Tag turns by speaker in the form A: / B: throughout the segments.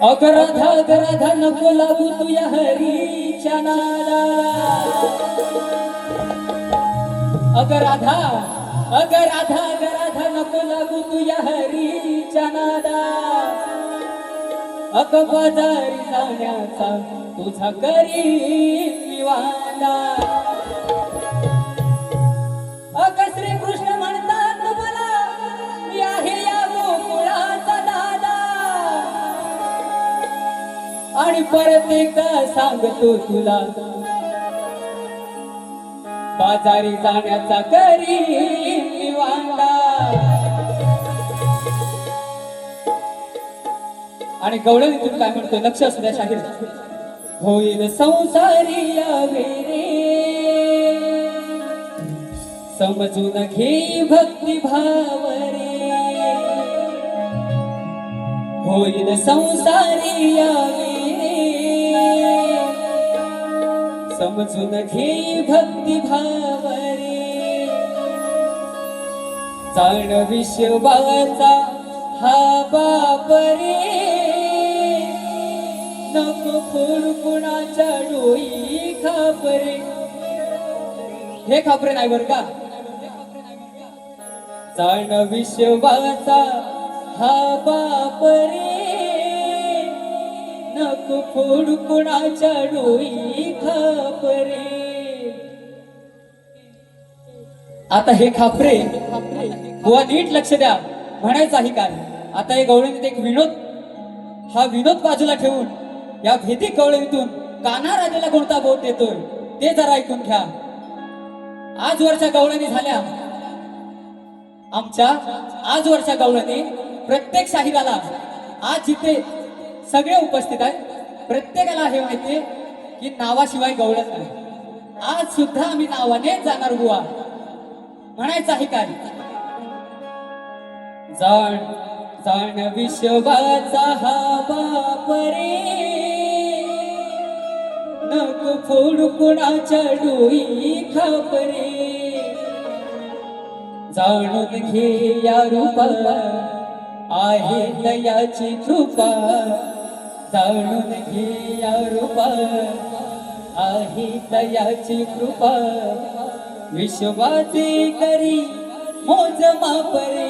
A: अगराधा नको लागू तुया हरीच्या नादाला. अगराधा नको लागू तुया हरीच्या नादा. बाजारी जाण्याचा तुझा करी मी वादा. श्रीकृष्ण म्हणतात मला मी आहे या गोकुळाचा दादा. आणि परत एकदा सांगतो तुला बाजारी जाण्याचा करी मी वादा. आणि गवळणीतून काय म्हणतोय लक्ष असू द्या शाहीर. होईल संसारी यावे रे समजून घे भक्ती भाव रे. होईल संसारी यावे रे समजून घे भक्ती भाव रे. जाण विश्वाचा हा बाप रे नको फोड कुणाच्या डोई खापरे. हे खापरे नाही बर का. जाण विश्वाचा हा बाप रे नको फोड कुणाच्या डोई खापरे. आता हे खापरे बुवा नीट लक्ष द्या म्हणायचं आहे काय. आता हे गवळणीत एक विनोद, हा विनोद बाजूला ठेवून या भेदिक गवळणीतून कान्हा राजाला कोणता बोध देतोय ते जरा ऐकून घ्या. आजवरच्या गवळणी झाल्या आमच्या आजवरच्या गवळणी. प्रत्येक शाहिराला आज जिथे सगळे उपस्थित आहेत प्रत्येकाला हे माहितीये की नावाशिवाय गवळण नाही. आज सुद्धा आम्ही नावानेच जाणार बुवा म्हणायचं आहे काय. जाण जाण विश्वाचा हा बाप रे नको फोड कुणाच्या डोई खापरे. जाणून घे या रूपा आहे दयाची कृपा. जाणून घे या रूपा आहे दयाची कृपा. विश्वाचे करी मोज माप रे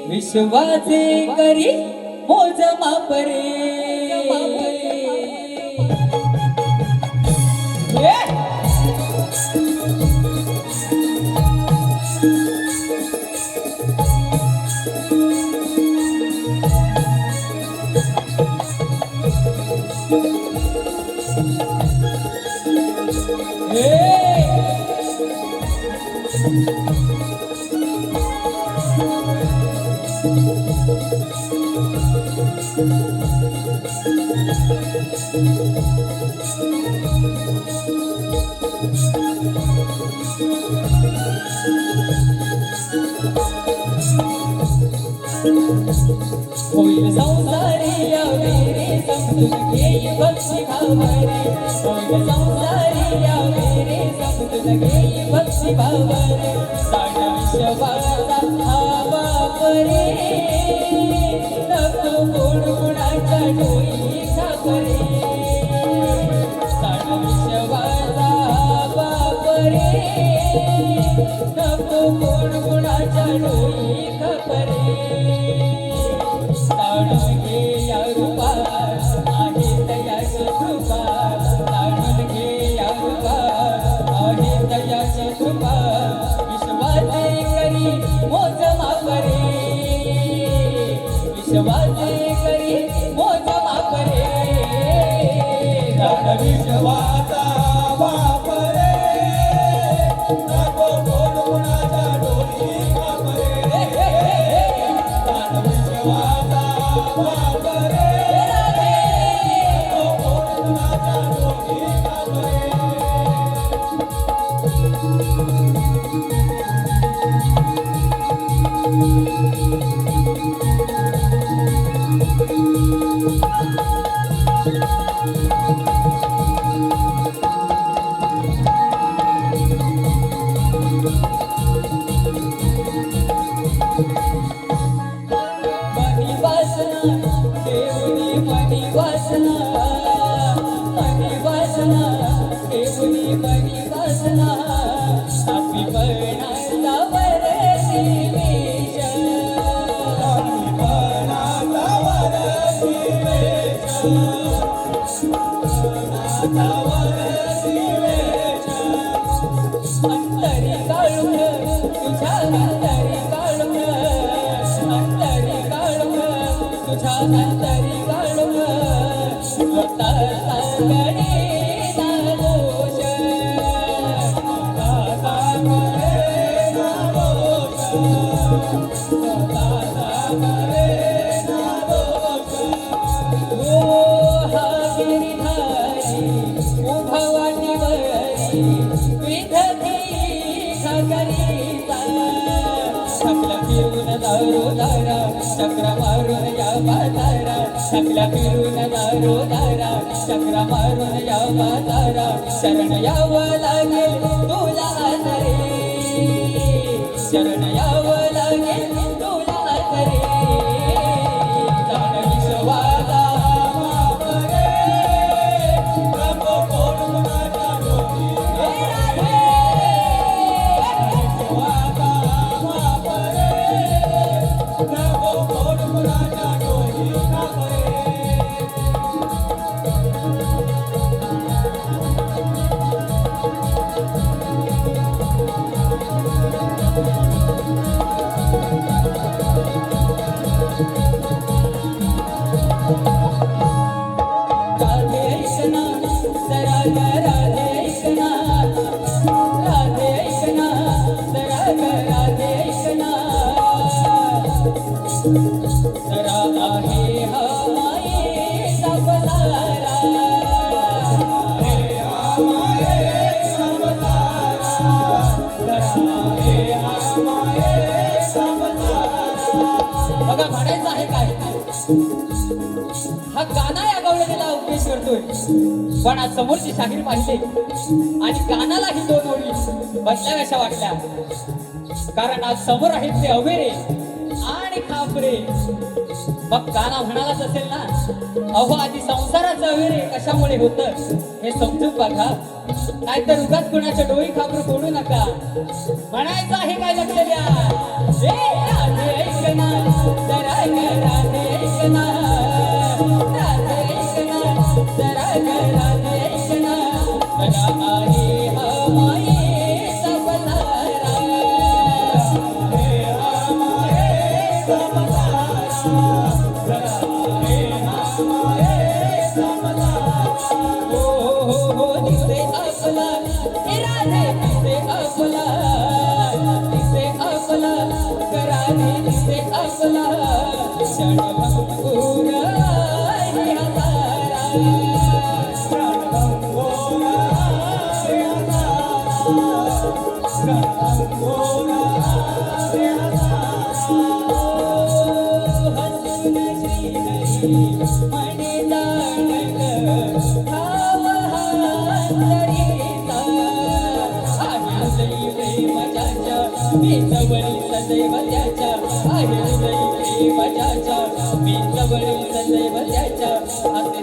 A: विश्वाचे करी मोज माप रे. होईल संसारी यावे रे समजून घे भक्ती भाव रे. होईल संसारी यावे रे समजून घे भक्ती भाव रे. जाण विश्वाचा हा बाप रे नको फोड कुणाच्या डोई खापरे. जाण विश्वाचा हा बाप रे नको फोड कुणाच्या डोई खापरे. जाणून घे या रूपा आहे दयाची कृपा. जाणून घे या रूपा आहे दयाची कृपा. विश्वाचे करी मोज माप रे विश्वाचे करी मोज माप रे. जाण विश्वाचा बाप रे नको फोड कुणाच्या डोई खापरे. जाण विश्वाचा बाप रे नको फोड कुणाच्या डोई खापरे. वासना वासना देऊनी मनी वासना मनी वासना देऊनी मनी वासना आपली पणाचा वरती वेश आपली पणाचा वरती वेश पणाचा वरती वेश अंतरी काळुंग तुझ्या अंतरी काळुंग अंतरी काळुंग तुझ्या अंतरी काळुंग स्वतः सागणे ना दोष स्वतः सागणे ना दोष स्वतः सागणे ना दोष ओ हा गिरिधारी उभा वाटेवरी विधती घगरीचा सकला फिरून दारोदारा चक्र मारून या बाजारा सकला फिरून दारोदारा चक्र मारून या बाजारा शरण यावं लागेल तुला तरी शरण यावं लागेल तुला तरी जाण विश्वाला मापरे प्रभो कोण माझ्या डोकी हे राधे विश्वाला मापरे प्रभो कोण माझ्या डोकी कापरे राधे ऐकना जरा ग राधे ऐकना राधे ऐकना जरा ग राधे ऐकना जरा आहे हा मायेचा पसारा आहे हा मायेचा पसारा जरा आहे हा मायेचा पसारा बघा म्हणायचं आहे काय हा गाणं या गवळणीला उपदेश करतोय पण आज समोरची शाहीर पाहिजे आणि गाण्यालाही दोन ओळी बदलाव्याशा वाटल्या कारण आज समोर आहेत ते अवेरे आणि खापरे मग गाणं म्हणालाच असेल ना अहो आधी संसाराचं अवेरे कशामुळे होतं हे समजून बघा नाहीतर उगाच कुणाच्या डोळी खापरू फोडू नका म्हणायचं आहे काय लक्ष द्या ए राधे ऐकना जरा ग राधे ऐकना राधे ऐकना जरा ग राधे ऐकना जरा आहे हा मायेचा पसारा आहे हा मायेचा पसारा जरा आहे हा मायेचा पसारा हो हो हो दिसे आपला हे राधे दिसे आपला दिसे आपला कराने दिसे आपला क्षणभंगूर आहे हजारा क्षणभंगूर आहे हजारा क्षणभंगूर आहे हजारा हसून श्रीहरी म्हणे दानग भाव हातरीचा आहे प्रेमजाच्या मी जवळी सदैव त्याच्या आहे प्रेमजाच्या मी जवळी सदैव त्याच्या असे